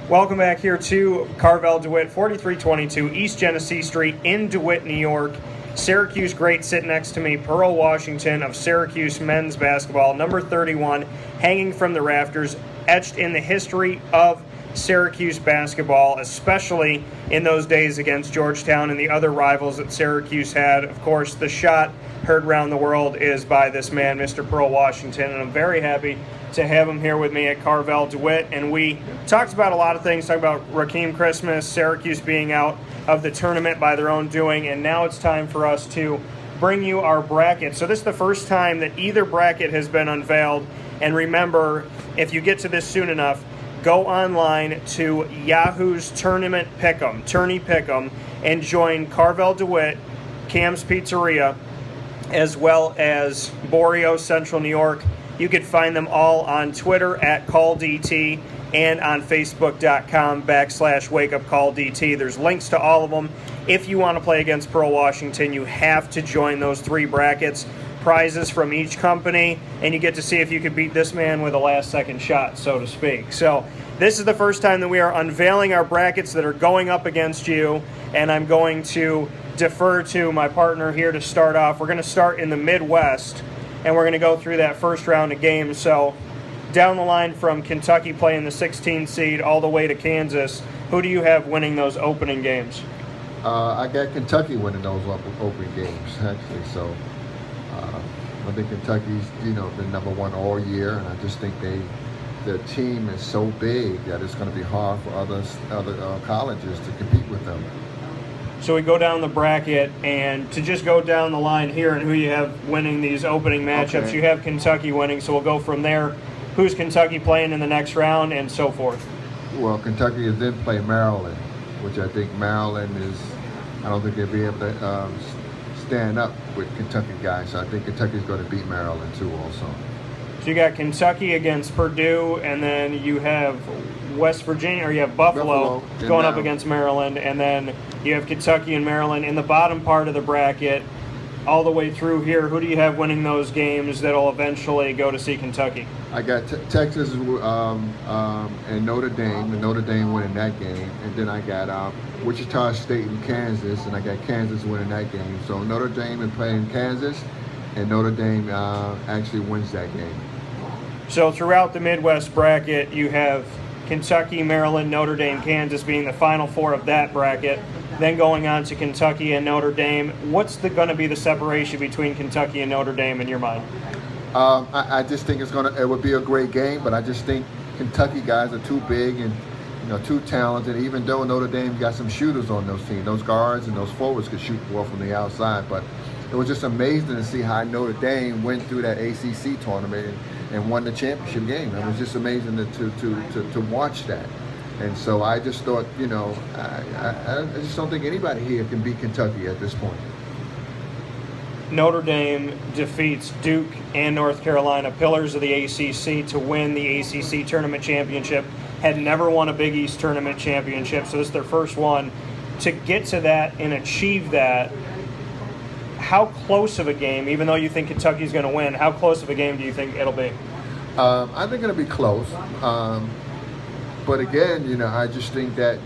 Welcome back here to Carvel DeWitt, 4322 East Genesee Street in DeWitt, New York. Syracuse great sitting next to me, Pearl Washington of Syracuse men's basketball, number 31, hanging from the rafters, etched in the history of Syracuse basketball, especially in those days against Georgetown and the other rivals that Syracuse had. Of course, the shot heard around the world is by this man, Mr. Pearl Washington, and I'm very happy to have him here with me at Carvel DeWitt. And we talked about a lot of things, talked about Rakeem Christmas, Syracuse being out of the tournament by their own doing, and now it's time for us to bring you our bracket. So this is the first time that either bracket has been unveiled, and remember, if you get to this soon enough, go online to Yahoo's Tournament Pick'em, Tourney Pick'em, and join Carvel DeWitt, Cam's Pizzeria, as well as Borio Central New York. You can find them all on Twitter at CallDT and on Facebook.com/WakeUpCallDT. There's links to all of them. If you want to play against Pearl Washington, you have to join those three brackets. Prizes from each company, and you get to see if you could beat this man with a last-second shot, so to speak. So this is the first time that we are unveiling our brackets that are going up against you, and I'm going to defer to my partner here to start off. We're going to start in the Midwest, and we're going to go through that first round of games. So down the line from Kentucky playing the 16 seed all the way to Kansas, who do you have winning those opening games? I got Kentucky winning those opening games, actually. So I think Kentucky's, been #1 all year, and I just think their team is so big that it's going to be hard for other colleges to compete with them. So we go down the bracket, and to just go down the line here and who you have winning these opening matchups, Okay. You have Kentucky winning, so we'll go from there. Who's Kentucky playing in the next round, and so forth? Well, Kentucky is then play Maryland, which I think Maryland is, I don't think they'll be able to stand up with Kentucky guys. So I think Kentucky's going to beat Maryland too also. So you got Kentucky against Purdue, and then you have West Virginia, or you have Buffalo going up against Maryland, and then you have Kentucky and Maryland in the bottom part of the bracket. All the way through here, who do you have winning those games that'll eventually go to see Kentucky? I got Texas and Notre Dame, and Notre Dame winning that game. And then I got Wichita State and Kansas, and I got Kansas winning that game. So Notre Dame is playing Kansas, and Notre Dame actually wins that game. So throughout the Midwest bracket, you have Kentucky, Maryland, Notre Dame, Kansas being the final four of that bracket. Then going on to Kentucky and Notre Dame. What's going to be the separation between Kentucky and Notre Dame in your mind? I just think it would be a great game, but I just think Kentucky guys are too big and too talented. Even though Notre Dame got some shooters on those teams, those guards and those forwards could shoot well from the outside. But it was just amazing to see how Notre Dame went through that ACC tournament and won the championship game. It was just amazing to watch that. And so I just thought, I just don't think anybody here can beat Kentucky at this point. Notre Dame defeats Duke and North Carolina, pillars of the ACC, to win the ACC tournament championship. Had never won a Big East tournament championship, so this is their first one. To get to that and achieve that, how close of a game, even though you think Kentucky's going to win, how close of a game do you think it'll be? I think it'll be close. But again, I just think that,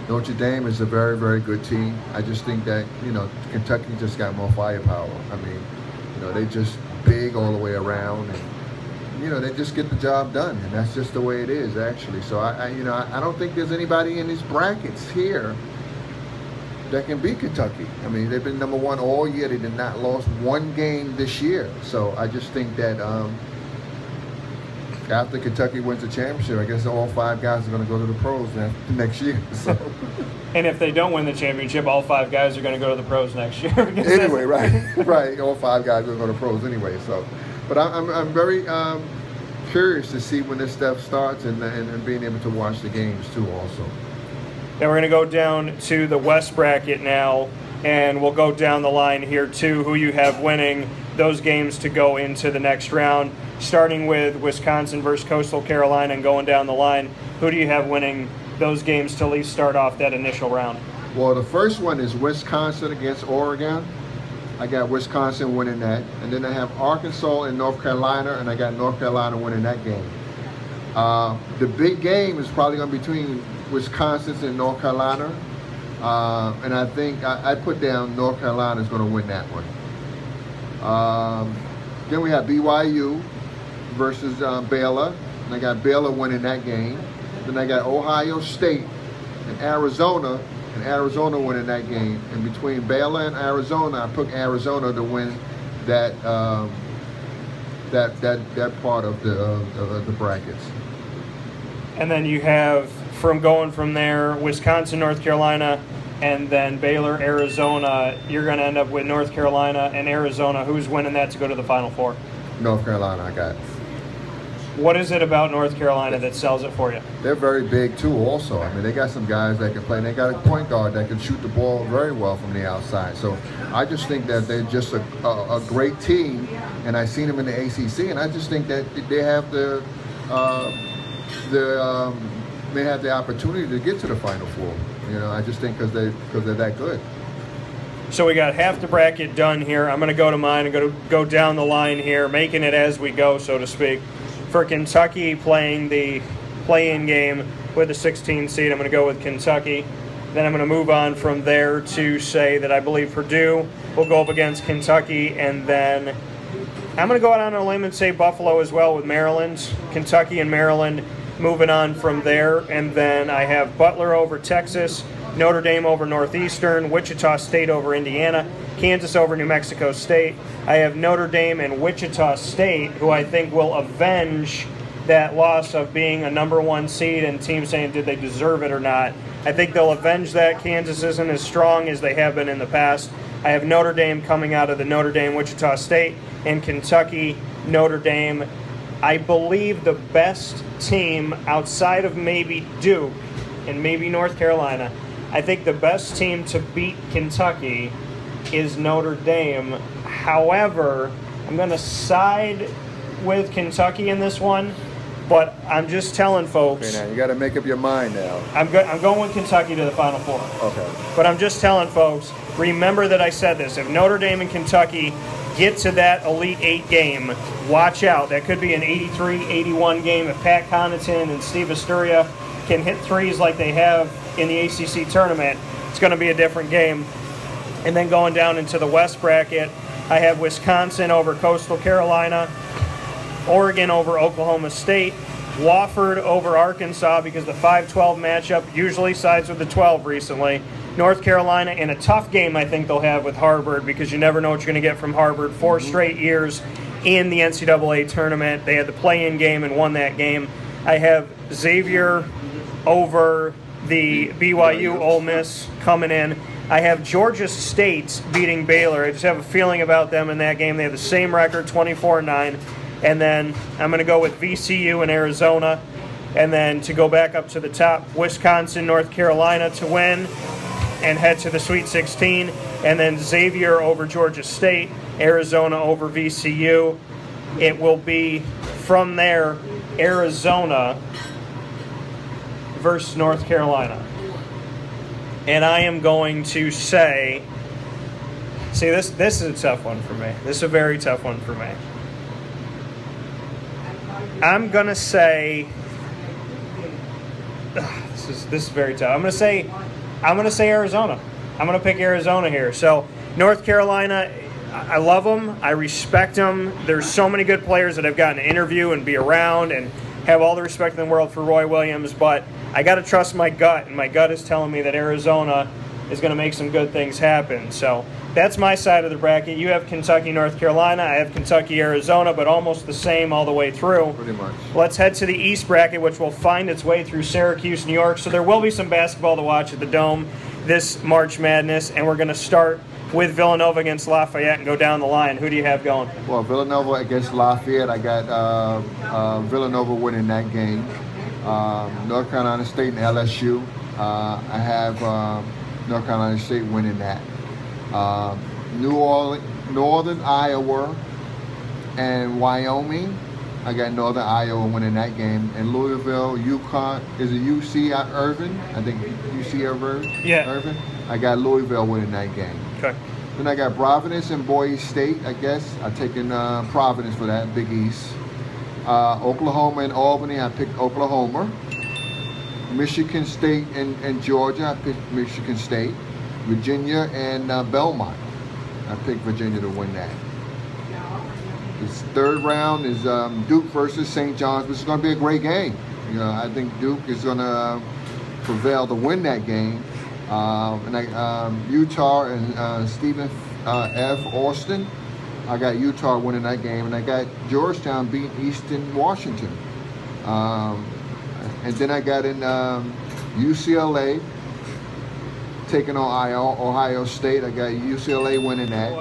Notre Dame is a very, very good team. I just think that, Kentucky just got more firepower. I mean, they just big all the way around, and, they just get the job done, and that's just the way it is, actually. So, I don't think there's anybody in these brackets here that can beat Kentucky. I mean, they've been #1 all year. They did not lost one game this year. So, I just think that after Kentucky wins the championship, I guess all 5 guys are going to go to the pros next year. So. And if they don't win the championship, all 5 guys are going to go to the pros next year. Anyway, right. All 5 guys are going to go to pros anyway. So, but I'm very curious to see when this stuff starts and being able to watch the games too also. Then we're going to go down to the West bracket now, and we'll go down the line here too, who you have winning those games to go into the next round. Starting with Wisconsin versus Coastal Carolina and going down the line, who do you have winning those games to at least start off that initial round? Well, the first one is Wisconsin against Oregon. I got Wisconsin winning that. And then I have Arkansas and North Carolina, and I got North Carolina winning that game. The big game is probably going to be between Wisconsin and North Carolina. And I think I put down North Carolina is going to win that one. Then we have BYU versus Baylor. And I got Baylor winning that game. Then I got Ohio State and Arizona winning that game. And between Baylor and Arizona, I picked Arizona to win that that part of the brackets. And then you have going from there, Wisconsin, North Carolina, and then Baylor, Arizona. You're going to end up with North Carolina and Arizona. Who's winning that to go to the Final Four? North Carolina, I got. What is it about North Carolina that sells it for you? They're very big too also. I mean, they got some guys that can play. And they got a point guard that can shoot the ball very well from the outside. So I just think that they're just a great team. And I've seen them in the ACC. And I just think that they have may have the opportunity to get to the Final Four. You know, I just think because they're that good. So we got half the bracket done here. I'm going to go to mine and go down the line here, making it as we go, so to speak. For Kentucky playing the play-in game with the 16 seed, I'm going to go with Kentucky. Then I'm going to move on from there to say that I believe Purdue will go up against Kentucky, and then I'm going to go out on a limb and say Buffalo as well with Maryland. Kentucky and Maryland moving on from there, and then I have Butler over Texas, Notre Dame over Northeastern, Wichita State over Indiana, Kansas over New Mexico State. I have Notre Dame and Wichita State, who I think will avenge that loss of being a #1 seed and teams saying did they deserve it or not. I think they'll avenge that. Kansas isn't as strong as they have been in the past. I have Notre Dame coming out of the Notre Dame Wichita State, and Kentucky, Notre Dame. I believe the best team outside of maybe Duke and maybe North Carolina, I think the best team to beat Kentucky is Notre Dame. However, I'm going to side with Kentucky in this one, but I'm just telling folks. Okay, now you got to make up your mind now. I'm going with Kentucky to the Final Four. Okay. But I'm just telling folks, remember that I said this. If Notre Dame and Kentucky get to that Elite Eight game, watch out. That could be an 83-81 game. If Pat Connaughton and Steve Asturia can hit threes like they have in the ACC tournament, it's going to be a different game. And then going down into the West bracket, I have Wisconsin over Coastal Carolina, Oregon over Oklahoma State, Wofford over Arkansas because the 5-12 matchup usually sides with the 12 recently. North Carolina in a tough game I think they'll have with Harvard because you never know what you're going to get from Harvard. 4 straight years in the NCAA tournament. They had the play-in game and won that game. I have Xavier over the BYU Ole Miss coming in. I have Georgia State beating Baylor. I just have a feeling about them in that game. They have the same record, 24-9. And then I'm going to go with VCU and Arizona. And then to go back up to the top, Wisconsin, North Carolina to win and head to the Sweet 16. And then Xavier over Georgia State, Arizona over VCU. It will be from there, Arizona versus North Carolina. And I am going to say, see, this is a tough one for me. This is a very tough one for me. I'm going to say, this is very tough. I'm going to say Arizona. I'm going to pick Arizona here. So North Carolina, I love them. I respect them. There's so many good players that I've gotten to interview and be around and have all the respect in the world for Roy Williams, but I got to trust my gut, and my gut is telling me that Arizona is going to make some good things happen. So that's my side of the bracket. You have Kentucky, North Carolina. I have Kentucky, Arizona, but almost the same all the way through. Pretty much. Let's head to the East bracket, which will find its way through Syracuse, New York. So there will be some basketball to watch at the Dome this March Madness, and we're going to start with Villanova against Lafayette and go down the line. Who do you have going? Well, Villanova against Lafayette, I got Villanova winning that game. North Carolina State and LSU, I have North Carolina State winning that. Northern Iowa and Wyoming, I got Northern Iowa winning that game. And Louisville, UConn, is it UC Irvin? I think UC Irvin. Yeah. Irvin. I got Louisville winning that game. Okay. Then I got Providence and Boise State, I guess. I'm taking Providence for that, Big East. Oklahoma and Albany, I picked Oklahoma. Michigan State and Georgia, I picked Michigan State. Virginia and Belmont, I picked Virginia to win that. This third round is Duke versus St. John's, which is going to be a great game. You know, I think Duke is going to prevail to win that game. Utah and Stephen F. Austin, I got Utah winning that game, and I got Georgetown beating Eastern Washington. And then I got in UCLA taking on Ohio State. I got UCLA winning that.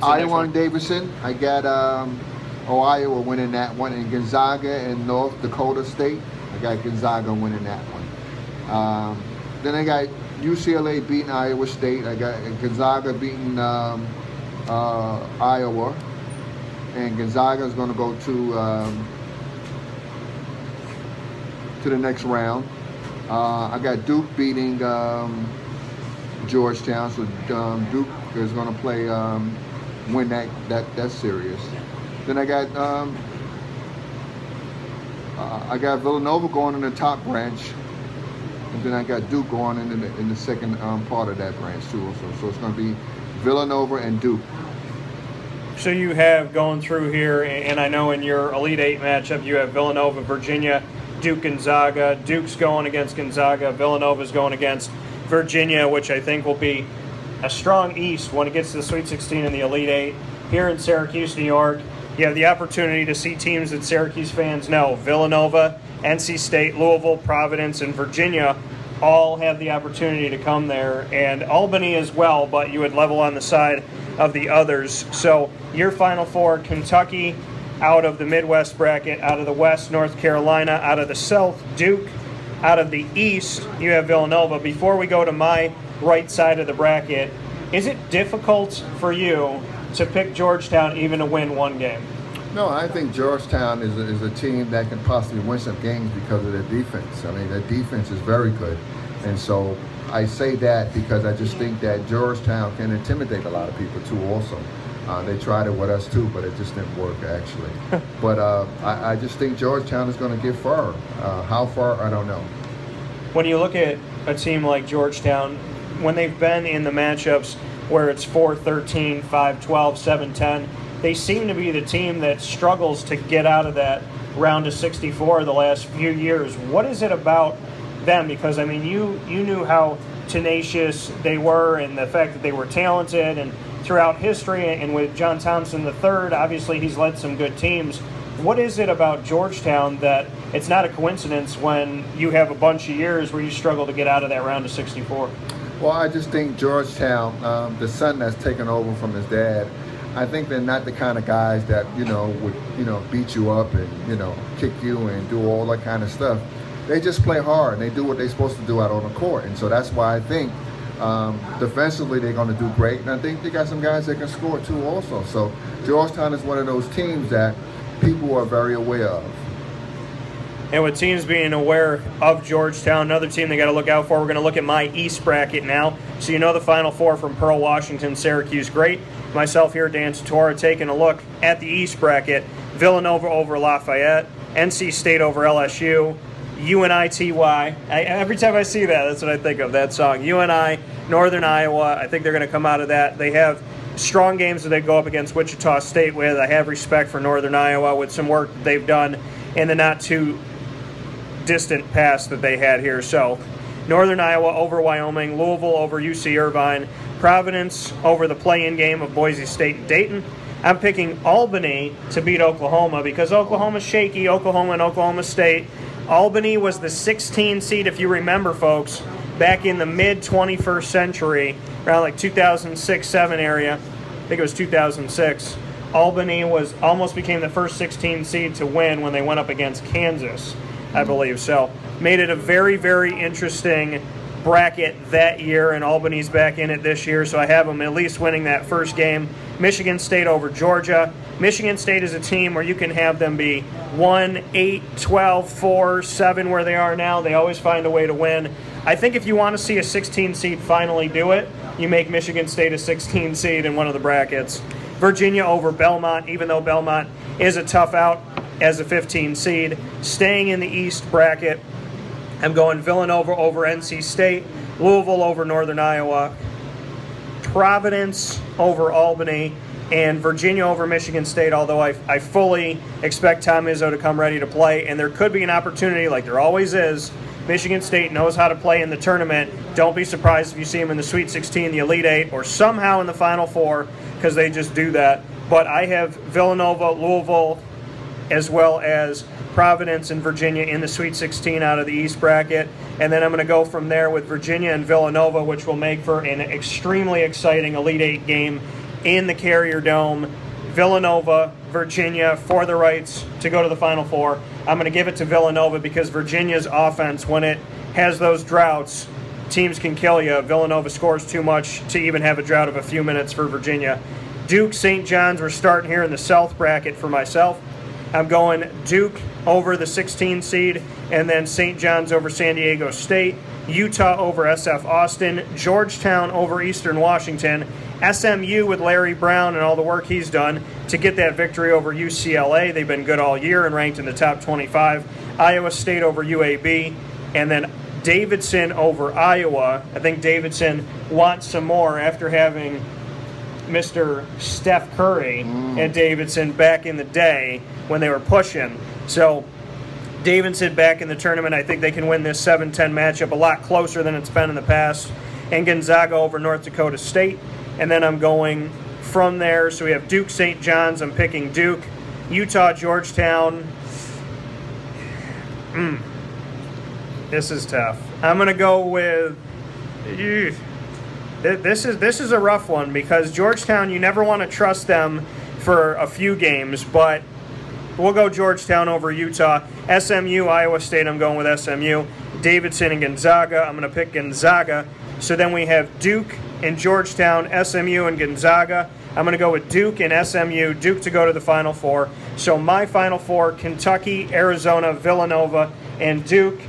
Iowa and Davidson. I got Iowa winning that one. And Gonzaga and North Dakota State. I got Gonzaga winning that one. Then I got UCLA beating Iowa State. I got Gonzaga beating Iowa. And Gonzaga is going to go to the next round. I got Duke beating Georgetown, so Duke is going to play win that series. Then I got Villanova going in the top branch, and then I got Duke going in the second part of that branch too. Also, so it's going to be Villanova and Duke. So you have going through here, and I know in your Elite Eight matchup you have Villanova, Virginia, Duke, Gonzaga. Duke's going against Gonzaga. Villanova's going against Virginia, which I think will be a strong East when it gets to the Sweet 16 in the Elite Eight. Here in Syracuse, New York, you have the opportunity to see teams that Syracuse fans know. Villanova, NC State, Louisville, Providence, and Virginia all have the opportunity to come there, and Albany as well, but you would level on the side of the others. So your Final Four: Kentucky out of the Midwest bracket, out of the West, North Carolina, out of the South, Duke, out of the East, you have Villanova. Before we go to my right side of the bracket, is it difficult for you to pick Georgetown even to win one game? No, I think Georgetown is a team that can possibly win some games because of their defense. I mean, their defense is very good. And so I say that because I just think that Georgetown can intimidate a lot of people too also. They tried it with us too, but it just didn't work actually. But I just think Georgetown is going to get far. How far, I don't know. When you look at a team like Georgetown, when they've been in the matchups where it's 4-13, 5-12, 7-10, they seem to be the team that struggles to get out of that round of 64 the last few years. What is it about them? Because, I mean, you knew how tenacious they were and the fact that they were talented, and throughout history, and with John Thompson III, obviously he's led some good teams. What is it about Georgetown that it's not a coincidence when you have a bunch of years where you struggle to get out of that round of 64? Well, I just think Georgetown, the son that's taken over from his dad, I think they're not the kind of guys that, would, beat you up and, kick you and do all that kind of stuff. They just play hard and they do what they're supposed to do out on the court. And so that's why I think defensively they're going to do great. And I think they got some guys that can score too also. So Georgetown is one of those teams that people are very aware of. And with teams being aware of Georgetown, another team they got to look out for, we're going to look at my East bracket now. So you know the Final Four from Pearl, Washington, Syracuse, great. Myself here, Dan Tortora, taking a look at the East bracket. Villanova over Lafayette, NC State over LSU, UNITY. Every time I see that, that's what I think of, that song. UNI, Northern Iowa, I think they're going to come out of that. They have strong games that they go up against Wichita State with. I have respect for Northern Iowa with some work that they've done in the not too distant past that they had here. So Northern Iowa over Wyoming, Louisville over UC Irvine, Providence over the play-in game of Boise State and Dayton. I'm picking Albany to beat Oklahoma because Oklahoma's shaky, Oklahoma and Oklahoma State. Albany was the 16 seed, if you remember, folks, back in the mid-21st century, around like 2006-7 area. I think it was 2006. Albany almost became the first 16 seed to win when they went up against Kansas, I believe. So made it a very, very interesting bracket that year, and Albany's back in it this year, so I have them at least winning that first game. Michigan State over Georgia. Michigan State is a team where you can have them be 1, 8, 12, 4, 7 where they are now. They always find a way to win. I think if you want to see a 16 seed finally do it, you make Michigan State a 16 seed in one of the brackets. Virginia over Belmont, even though Belmont is a tough out. as a 15 seed. Staying in the East bracket, I'm going Villanova over NC State, Louisville over Northern Iowa, Providence over Albany, and Virginia over Michigan State, although I fully expect Tom Izzo to come ready to play, and there could be an opportunity, like there always is. Michigan State knows how to play in the tournament. Don't be surprised if you see them in the Sweet 16, the Elite 8, or somehow in the Final Four, because they just do that. But I have Villanova, Louisville, as well as Providence and Virginia in the Sweet 16 out of the East bracket. And then I'm going to go from there with Virginia and Villanova, which will make for an extremely exciting Elite 8 game in the Carrier Dome. Villanova, Virginia for the rights to go to the Final Four. I'm going to give it to Villanova because Virginia's offense, when it has those droughts, teams can kill you. Villanova scores too much to even have a drought of a few minutes for Virginia. Duke, St. John's, we're starting here in the South bracket for myself. I'm going Duke over the 16 seed, and then St. John's over San Diego State, Utah over SF Austin, Georgetown over Eastern Washington, SMU with Larry Brown and all the work he's done to get that victory over UCLA. They've been good all year and ranked in the top 25. Iowa State over UAB, and then Davidson over Iowa. I think Davidson wants some more after having Mr. Steph Curry at Davidson back in the day when they were pushing. So Davidson back in the tournament. I think they can win this 7-10 matchup a lot closer than it's been in the past. And Gonzaga over North Dakota State. And then I'm going from there. So we have Duke, St. John's. I'm picking Duke. Utah, Georgetown. This is tough. I'm going to go with... This is a rough one because Georgetown, you never want to trust them for a few games, but we'll go Georgetown over Utah. SMU, Iowa State, I'm going with SMU. Davidson and Gonzaga, I'm going to pick Gonzaga. So then we have Duke and Georgetown, SMU and Gonzaga. I'm going to go with Duke and SMU, Duke to go to the Final Four. So my Final Four, Kentucky, Arizona, Villanova, and Duke.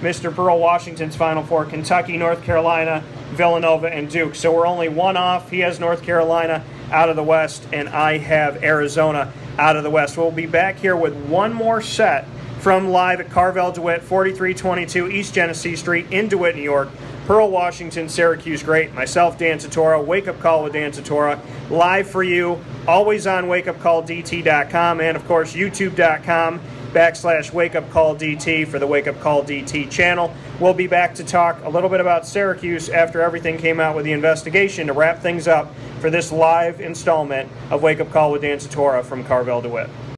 Mr. Pearl Washington's Final Four, Kentucky, North Carolina, Villanova, and Duke. So we're only one off. He has North Carolina out of the West, and I have Arizona out of the West. We'll be back here with one more set from live at Carvel DeWitt, 4322 East Genesee Street in DeWitt, New York. Pearl Washington, Syracuse Great. Myself, Dan Tortora. Wake Up Call with Dan Tortora. Live for you, always on WakeUpCallDT.com and, of course, YouTube.com/WakeUpCallDT for the Wake Up Call DT channel. We'll be back to talk a little bit about Syracuse after everything came out with the investigation to wrap things up for this live installment of Wake Up Call with Dan Tortora from Carvel DeWitt.